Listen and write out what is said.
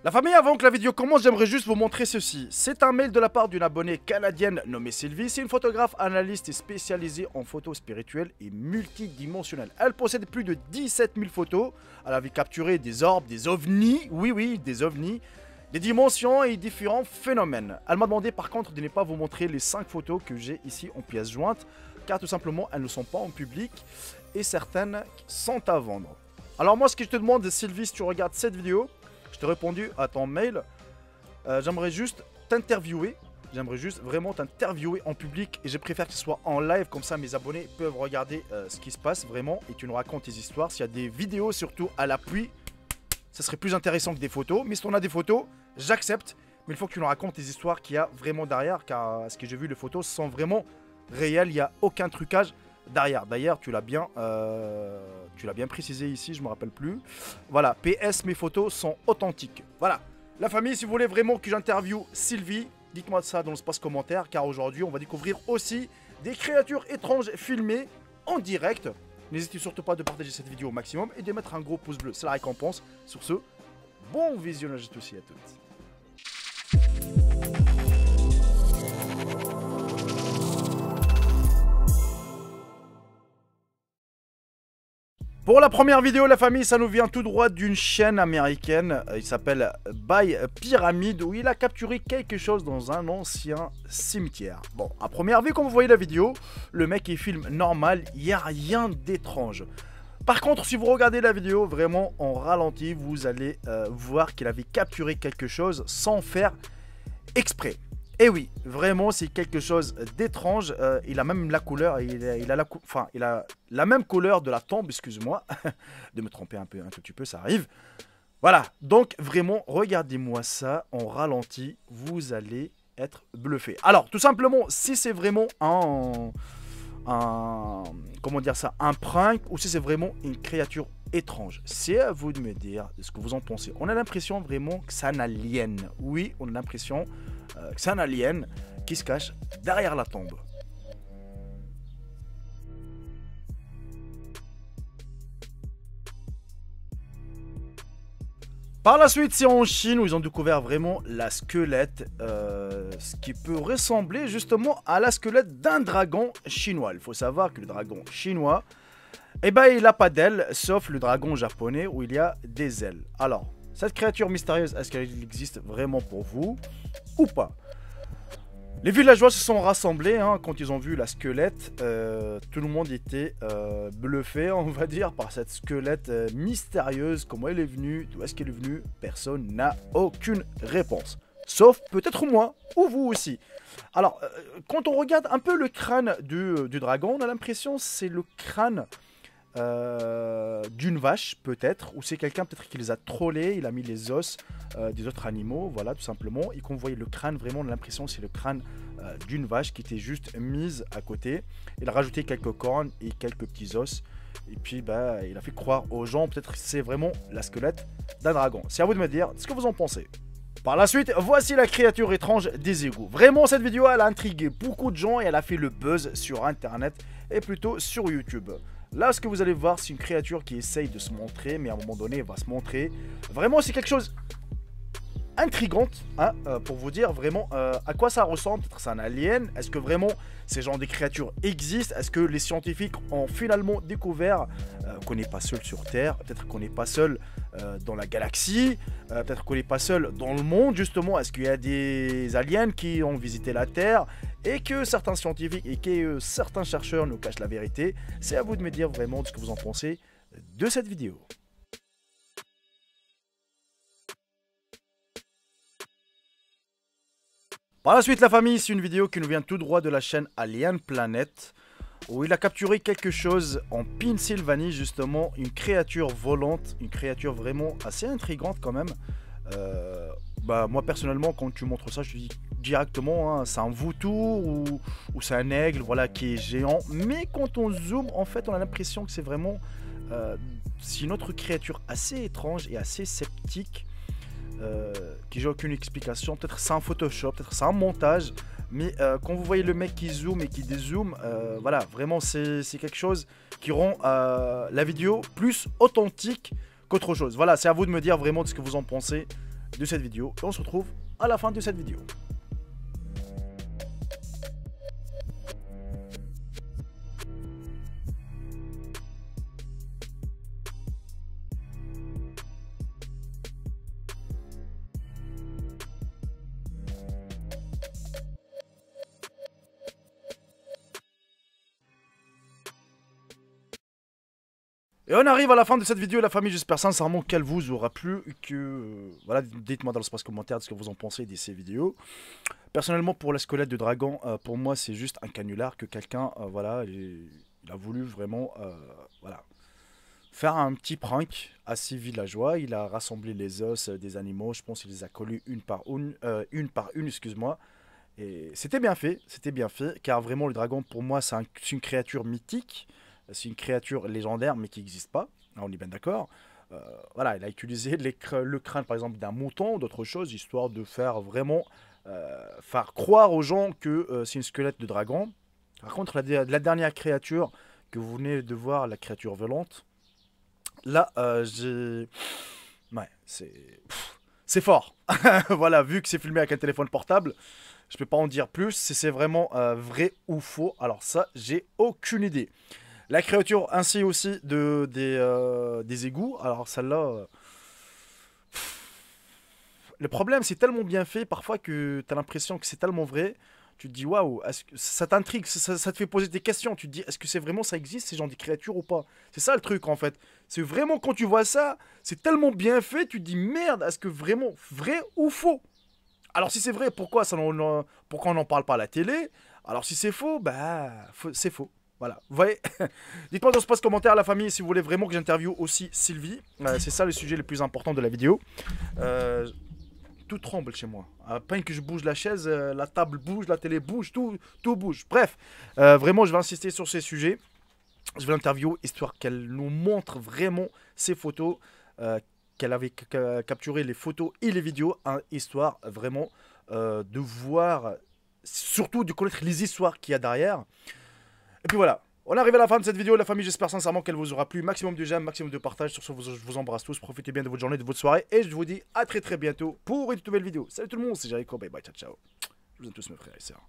La famille, avant que la vidéo commence, j'aimerais juste vous montrer ceci. C'est un mail de la part d'une abonnée canadienne nommée Sylvie. C'est une photographe, analyste et spécialisée en photos spirituelles et multidimensionnelles. Elle possède plus de 17 000 photos. Elle avait capturé des orbes, des ovnis, oui, des ovnis, des dimensions et différents phénomènes. Elle m'a demandé par contre de ne pas vous montrer les 5 photos que j'ai ici en pièces jointes, car tout simplement elles ne sont pas en public et certaines sont à vendre. Alors moi, ce que je te demande, Sylvie, si tu regardes cette vidéo, je t'ai répondu à ton mail. J'aimerais juste t'interviewer. J'aimerais juste vraiment t'interviewer en public. Et je préfère que ce soit en live. Comme ça, mes abonnés peuvent regarder ce qui se passe vraiment. Et tu nous racontes tes histoires. S'il y a des vidéos surtout à l'appui, ça serait plus intéressant que des photos. Mais si on a des photos, j'accepte. Mais il faut que tu nous racontes tes histoires qu'il y a vraiment derrière. Car ce que j'ai vu, les photos sont vraiment réelles. Il n'y a aucun trucage derrière. D'ailleurs, tu l'as bien précisé ici, je me rappelle plus. Voilà, PS, mes photos sont authentiques. Voilà, la famille, si vous voulez vraiment que j'interviewe Sylvie, dites-moi ça dans l'espace commentaire, car aujourd'hui, on va découvrir aussi des créatures étranges filmées en direct. N'hésitez surtout pas de partager cette vidéo au maximum et de mettre un gros pouce bleu, c'est la récompense. Sur ce, bon visionnage à tous et à toutes. Pour la première vidéo, la famille, ça nous vient tout droit d'une chaîne américaine. Il s'appelle By Pyramid, où il a capturé quelque chose dans un ancien cimetière. Bon, à première vue, quand vous voyez la vidéo, le mec il filme normal, il n'y a rien d'étrange. Par contre, si vous regardez la vidéo vraiment en ralenti, vous allez voir qu'il avait capturé quelque chose sans faire exprès. Et oui, vraiment, c'est quelque chose d'étrange. Il a même la couleur, il a la même couleur de la tombe, excuse-moi, de me tromper un tout petit peu, ça arrive. Voilà, donc vraiment, regardez-moi ça en ralenti, vous allez être bluffé. Alors, tout simplement, si c'est vraiment comment dire ça, un prank ou si c'est vraiment une créature étrange, c'est à vous de me dire ce que vous en pensez. On a l'impression vraiment que c'est un alien. Oui, on a l'impression que c'est un alien qui se cache derrière la tombe. Par la suite, c'est en Chine où ils ont découvert vraiment la squelette, ce qui peut ressembler justement à la squelette d'un dragon chinois. Il faut savoir que le dragon chinois, eh ben, il n'a pas d'ailes, sauf le dragon japonais où il y a des ailes. Alors, cette créature mystérieuse, est-ce qu'elle existe vraiment pour vous ou pas? Les villageois se sont rassemblés quand ils ont vu la squelette. Tout le monde était bluffé, on va dire, par cette squelette mystérieuse. Comment elle est venue? D'où est-ce qu'elle est venue? Personne n'a aucune réponse. Sauf peut-être moi, ou vous aussi. Alors, quand on regarde un peu le crâne du dragon, on a l'impression que c'est le crâne d'une vache peut-être, ou c'est quelqu'un peut-être qui les a trollés, il a mis les os des autres animaux, voilà tout simplement, et qu'on voyait le crâne, vraiment on a l'impression que c'est le crâne d'une vache qui était juste mise à côté. Il a rajouté quelques cornes et quelques petits os, et puis bah, il a fait croire aux gens peut-être que c'est vraiment la squelette d'un dragon. C'est à vous de me dire ce que vous en pensez. Par la suite, voici la créature étrange des égouts. Vraiment, cette vidéo, elle a intrigué beaucoup de gens et elle a fait le buzz sur internet et plutôt sur YouTube. Là, ce que vous allez voir, c'est une créature qui essaye de se montrer, mais à un moment donné, elle va se montrer. Vraiment, c'est quelque chose intrigante, pour vous dire vraiment à quoi ça ressemble. Peut-être c'est un alien. Est-ce que vraiment ces genres de créatures existent? Est-ce que les scientifiques ont finalement découvert qu'on n'est pas seul sur Terre? Peut-être qu'on n'est pas seul dans la galaxie. Peut-être qu'on n'est pas seul dans le monde, justement. Est-ce qu'il y a des aliens qui ont visité la Terre et que certains scientifiques et que certains chercheurs nous cachent la vérité? C'est à vous de me dire vraiment ce que vous en pensez de cette vidéo. Par la suite, la famille, c'est une vidéo qui nous vient tout droit de la chaîne Alien Planet, où il a capturé quelque chose en Pennsylvanie, justement, une créature volante, une créature vraiment assez intrigante quand même. Bah, moi personnellement, quand tu montres ça, je te dis directement, c'est un vautour ou c'est un aigle, voilà, qui est géant. Mais quand on zoome, en fait, on a l'impression que c'est vraiment c'est une autre créature assez étrange et assez sceptique. Qui j'ai aucune explication, peut-être c'est un Photoshop, peut-être c'est un montage, mais quand vous voyez le mec qui zoome et qui dézoome, voilà, vraiment c'est quelque chose qui rend la vidéo plus authentique qu'autre chose. Voilà, c'est à vous de me dire vraiment de ce que vous en pensez de cette vidéo. Et on se retrouve à la fin de cette vidéo. Et on arrive à la fin de cette vidéo, la famille. J'espère sincèrement qu'elle vous aura plu. Voilà, dites-moi dans l'espace commentaire ce que vous en pensez de ces vidéos. Personnellement, pour la squelette de dragon, pour moi, c'est juste un canular que quelqu'un, voilà, il a voulu vraiment, voilà, faire un petit prank assez villageois. Il a rassemblé les os des animaux. Je pense qu'il les a collés une par une, excuse-moi. Et c'était bien fait, car vraiment le dragon, pour moi, c'est une créature mythique. C'est une créature légendaire, mais qui n'existe pas. Là, on est bien d'accord. Voilà, il a utilisé le crâne, par exemple, d'un mouton ou d'autres choses, histoire de faire vraiment faire croire aux gens que c'est une squelette de dragon. Par contre, la dernière créature que vous venez de voir, la créature volante, là, j'ai... Ouais, c'est fort. Voilà, vu que c'est filmé avec un téléphone portable, je peux pas en dire plus. Si c'est vraiment vrai ou faux, alors ça, j'ai aucune idée. La créature ainsi aussi des égouts. Alors celle-là... le problème, c'est tellement bien fait parfois que tu as l'impression que c'est tellement vrai. Tu te dis, waouh, ça t'intrigue, ça te fait poser des questions. Tu te dis, est-ce que c'est vraiment, ça existe, ces genres de créatures ou pas? C'est ça le truc en fait. C'est vraiment quand tu vois ça, c'est tellement bien fait, tu te dis, merde, est-ce que vraiment, vrai ou faux? Alors si c'est vrai, pourquoi on n'en parle pas à la télé? Alors si c'est faux, bah, c'est faux. Voilà, vous voyez. Dites-moi dans l'espace commentaire, la famille, si vous voulez vraiment que j'interviewe aussi Sylvie. C'est ça le sujet le plus important de la vidéo. Tout tremble chez moi. À peine que je bouge la chaise, la table bouge, la télé bouge, tout bouge. Bref, vraiment, je vais insister sur ces sujets. Je vais l'interviewer, histoire qu'elle nous montre vraiment ses photos, qu'elle avait capturé les photos et les vidéos, hein, histoire vraiment de voir, surtout de connaître les histoires qu'il y a derrière. Et puis voilà, on arrive à la fin de cette vidéo, la famille. J'espère sincèrement qu'elle vous aura plu. Maximum de j'aime, maximum de partage. Sur ce, je vous embrasse tous. Profitez bien de votre journée, de votre soirée. Et je vous dis à très bientôt pour une nouvelle vidéo. Salut tout le monde, c'est Jericho. Bye bye, ciao ciao. Je vous aime tous mes frères et sœurs.